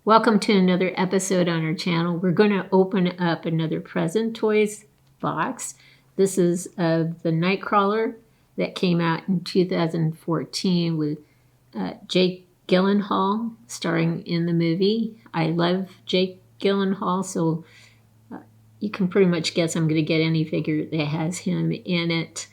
Welcome to another episode on our channel. We're going to open up another Present Toys box. This is of the Nightcrawler that came out in 2014 with Jake Gyllenhaal starring in the movie. I love Jake Gyllenhaal, so you can pretty much guess I'm going to get any figure that has him in it.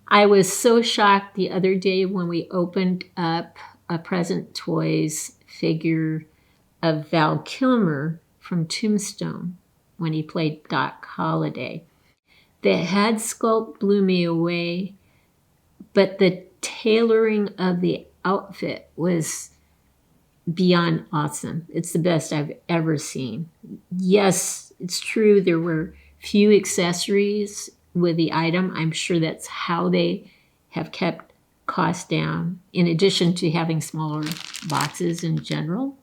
I was so shocked the other day when we opened up a Present Toys figure of Val Kilmer from Tombstone when he played Doc Holliday. The head sculpt blew me away, but the tailoring of the outfit was beyond awesome. It's the best I've ever seen. Yes, it's true there were few accessories with the item. I'm sure that's how they have kept costs down, in addition to having smaller boxes in general.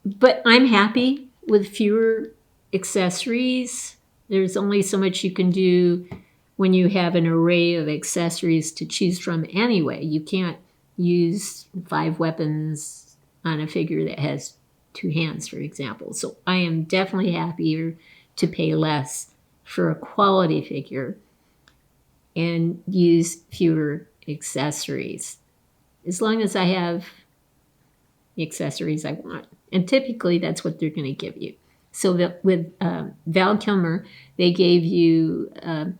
But I'm happy with fewer accessories. There's only so much you can do when you have an array of accessories to choose from anyway. You can't use 5 weapons on a figure that has 2 hands, for example. So I am definitely happier to pay less for a quality figure and use fewer accessories, as long as I have the accessories I want. And typically that's what they're going to give you. So that with Val Kilmer, they gave you a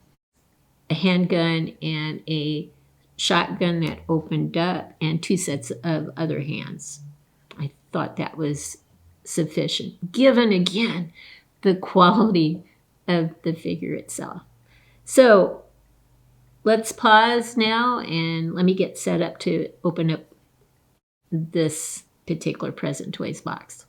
handgun and a shotgun that opened up and 2 sets of other hands. I thought that was sufficient, given again the quality of the figure itself. So let's pause now and let me get set up to open up this particular Present Toys box.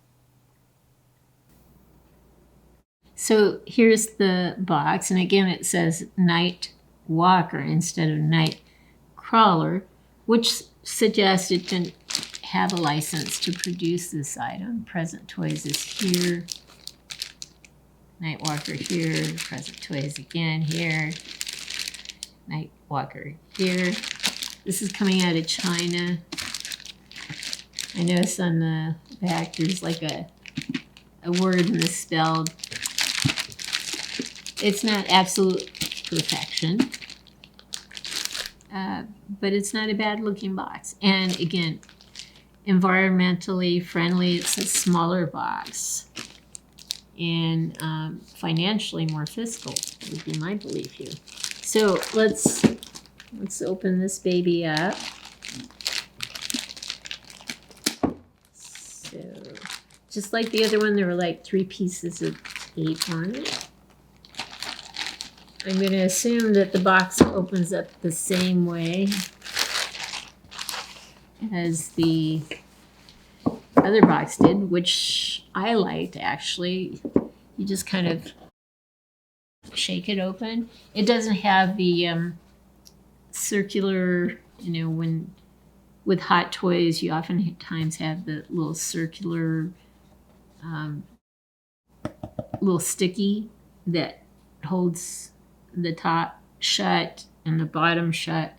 So here's the box, and again it says Night Walker instead of Nightcrawler, which suggests it didn't have a license to produce this item. Present Toys is here, Nightwalker here, Present Toys again here, Nightwalker here. This is coming out of China. I noticed on the back there's like a word misspelled. It's not absolute perfection, but it's not a bad looking box. And again, environmentally friendly. It's a smaller box and financially more fiscal would be my belief here. So let's open this baby up. So just like the other one, there were like 3 pieces of tape on it. I'm going to assume that the box opens up the same way as the other box did, which I liked actually. You just kind of shake it open. It doesn't have the circular, when with Hot Toys you oftentimes have the little circular little sticky that holds the top shut and the bottom shut.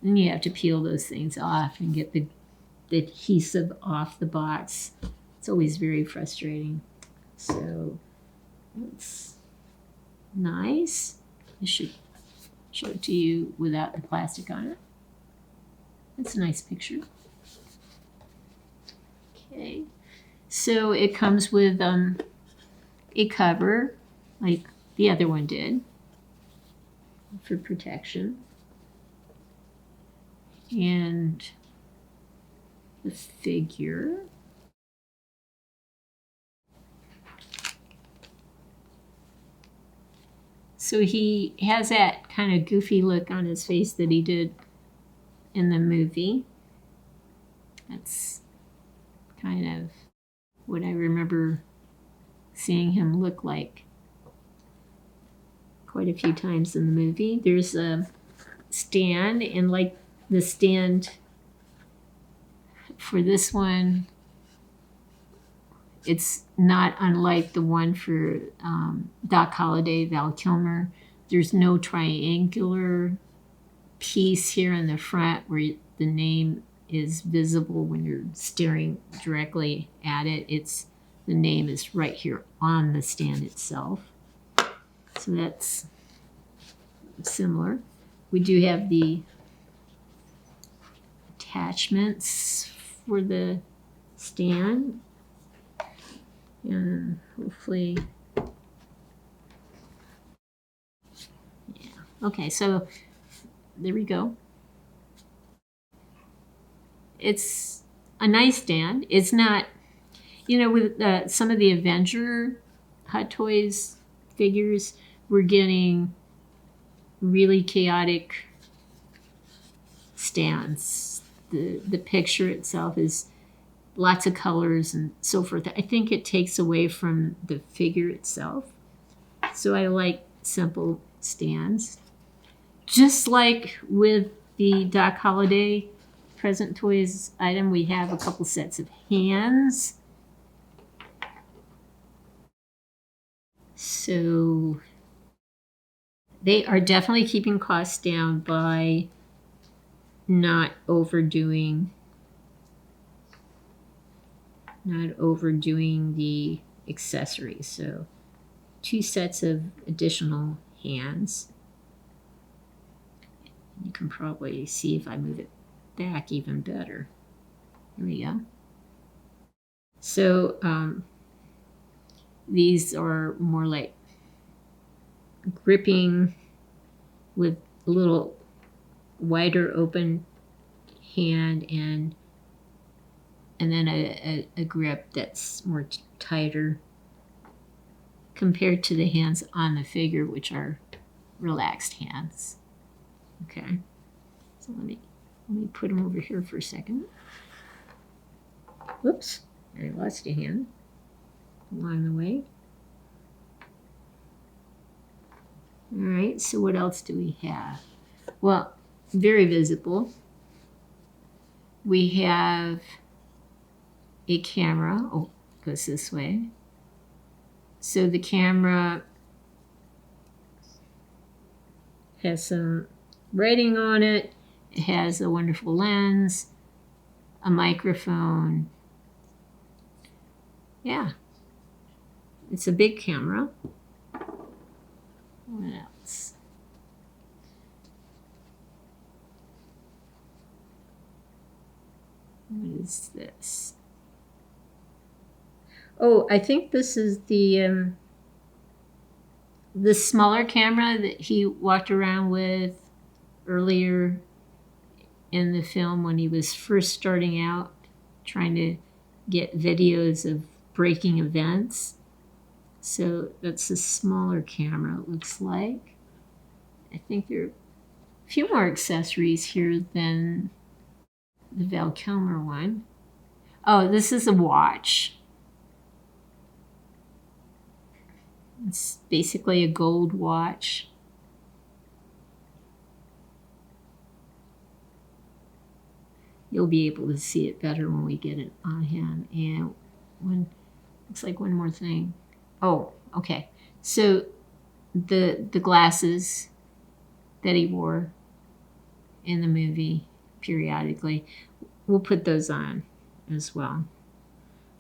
And you have to peel those things off and get the adhesive off the box. It's always very frustrating. So it's nice. I should show it to you without the plastic on it. It's a nice picture. Okay, so it comes with a cover like the other one did for protection, and the figure. So he has that kind of goofy look on his face that he did in the movie. That's kind of what I remember seeing him look like quite a few times in the movie. There's a stand, and like the stand for this one, it's not unlike the one for Doc Holliday, Val Kilmer. There's no triangular piece here in the front where the name is visible when you're staring directly at it. The name is right here on the stand itself. So that's similar. We do have the attachments for the stand. And hopefully, yeah. Okay, so there we go. It's a nice stand. It's not, with some of the Avenger Hot Toys figures, we're getting really chaotic stands. The picture itself is lots of colors and so forth. I think it takes away from the figure itself. So I like simple stands. Just like with the Doc Holliday Present Toys item, we have a couple sets of hands. So they are definitely keeping costs down by not overdoing the accessories. So 2 sets of additional hands. You can probably see if I move it back even better. Here we go. So these are more like gripping with a little wider open hand and then a grip that's more tighter compared to the hands on the figure, which are relaxed hands. Okay, so let me put them over here for a second. Whoops, I lost a hand along the way. All right, so what else do we have? Well, very visible. We have a camera. Oh, it goes this way. So the camera has some writing on it. It has a wonderful lens, a microphone. Yeah, it's a big camera. What else? What is this? Oh, I think this is the smaller camera that he walked around with earlier in the film when he was first starting out, trying to get videos of breaking events. So that's a smaller camera, it looks like. I think there are a few more accessories here than the Val Kilmer one. Oh, this is a watch. It's basically a gold watch. You'll be able to see it better when we get it on hand. And looks like one more thing. Oh, okay. So the glasses that he wore in the movie periodically, we'll put those on as well.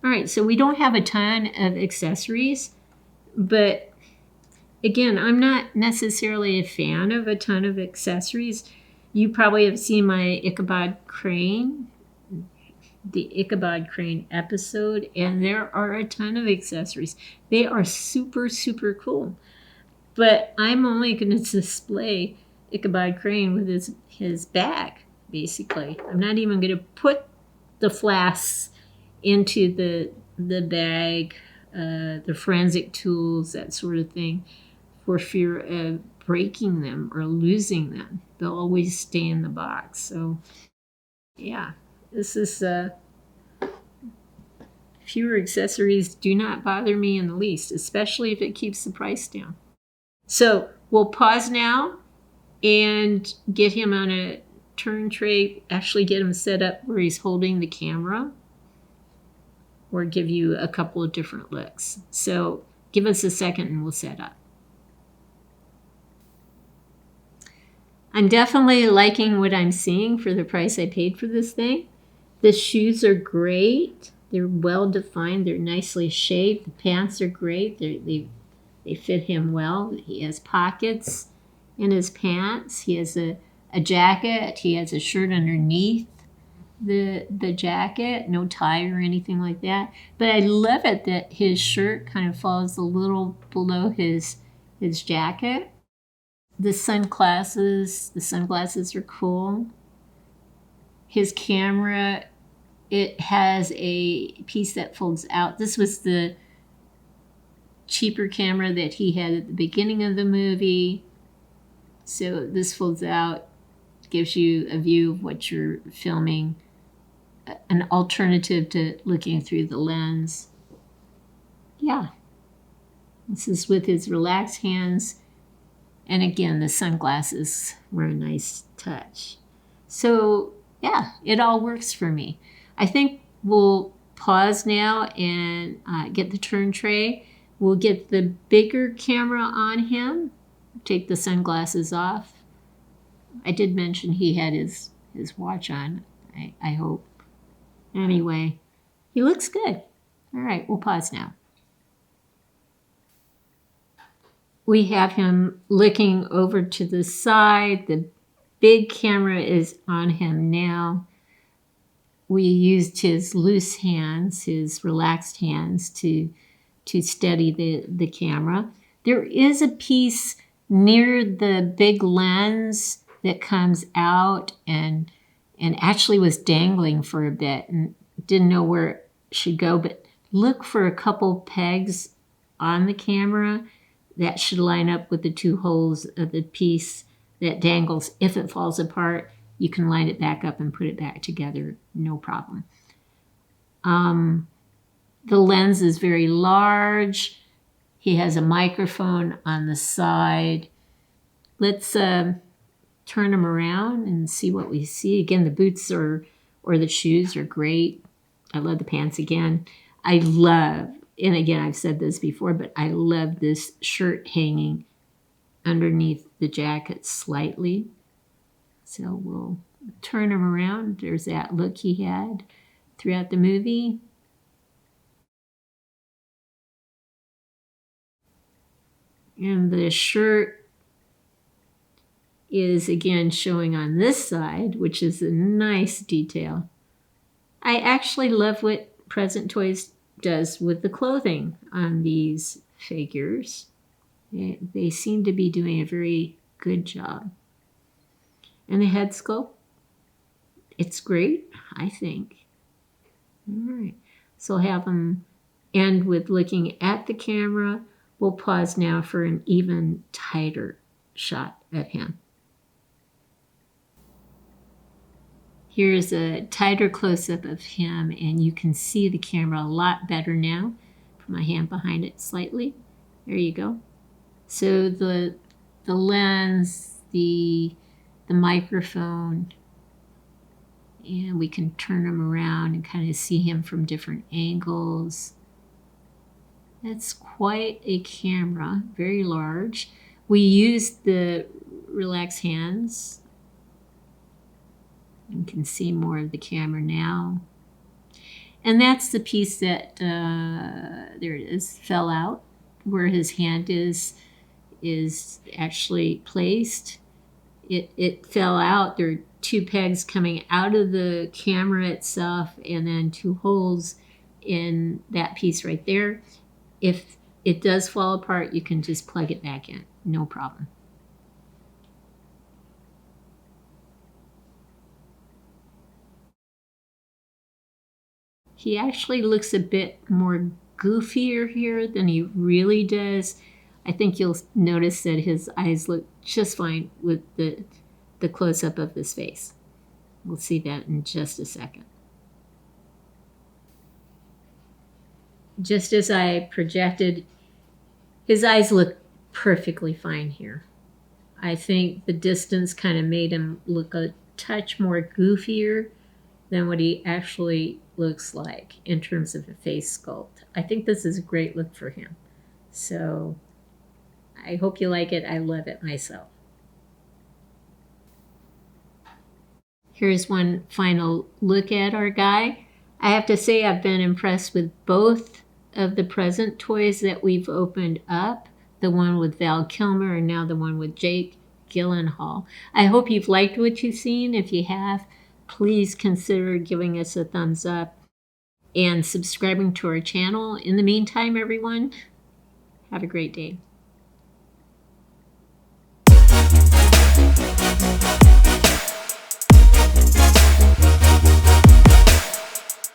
All right, so we don't have a ton of accessories, but again, I'm not necessarily a fan of a ton of accessories. You probably have seen my Ichabod Crane, the Ichabod Crane episode, and there are a ton of accessories. They are super, super cool. But I'm only going to display Ichabod Crane with his bag, basically. I'm not even going to put the flasks into the bag, the forensic tools, that sort of thing, for fear of breaking them or losing them. They'll always stay in the box. So, yeah, this is fewer accessories do not bother me in the least, especially if it keeps the price down. So we'll pause now and get him on a turn tray, actually get him set up where he's holding the camera, or give you a couple of different looks. So give us a second and we'll set up. I'm definitely liking what I'm seeing for the price I paid for this thing. The shoes are great. They're well defined. They're nicely shaped. The pants are great. They fit him well. He has pockets in his pants. He has a jacket. He has a shirt underneath the jacket, no tie or anything like that. But I love it that his shirt kind of falls a little below his jacket. The sunglasses are cool. His camera, it has a piece that folds out. This was the cheaper camera that he had at the beginning of the movie. So this folds out, gives you a view of what you're filming, an alternative to looking through the lens. Yeah. This is with his relaxed hands. And again, the sunglasses were a nice touch. So yeah, it all works for me. I think we'll pause now and get the turn tray. We'll get the bigger camera on him, take the sunglasses off. I did mention he had his watch on, I hope. Anyway, he looks good. All right, we'll pause now. We have him looking over to the side. The big camera is on him now. We used his loose hands, his relaxed hands to steady the camera. There is a piece near the big lens that comes out and actually was dangling for a bit and didn't know where it should go, but look for a couple pegs on the camera that should line up with the two holes of the piece that dangles. If it falls apart, you can line it back up and put it back together, no problem. The lens is very large. He has a microphone on the side. Let's turn him around and see what we see. Again, the boots or the shoes are great. I love the pants again. I love, and again, I've said this before, but I love this shirt hanging underneath the jacket slightly. So we'll turn him around. There's that look he had throughout the movie. And the shirt is again showing on this side, which is a nice detail. I actually love what Present Toys does with the clothing on these figures. They seem to be doing a very good job. And the head sculpt, it's great, I think. All right, so I'll have them end with looking at the camera. We'll pause now for an even tighter shot at him. Here's a tighter close-up of him, and you can see the camera a lot better now. Put my hand behind it slightly. There you go. So the lens, the microphone, and we can turn him around and kind of see him from different angles. That's quite a camera, very large. We used the relaxed hands. You can see more of the camera now. And that's the piece that, there it is, fell out, where his hand is actually placed. It fell out. There are two pegs coming out of the camera itself and then two holes in that piece right there. If it does fall apart, you can just plug it back in, no problem. He actually looks a bit more goofier here than he really does. I think you'll notice that his eyes look just fine with the close-up of his face. We'll see that in just a second. Just as I projected, his eyes look perfectly fine here. I think the distance kind of made him look a touch more goofier than what he actually looks like in terms of a face sculpt. I think this is a great look for him. So I hope you like it. I love it myself. Here's one final look at our guy. I have to say I've been impressed with both of the present toys that we've opened up, the one with Val Kilmer and now the one with Jake Gyllenhaal. I hope you've liked what you've seen. If you have, please consider giving us a thumbs up and subscribing to our channel. In the meantime, everyone, have a great day.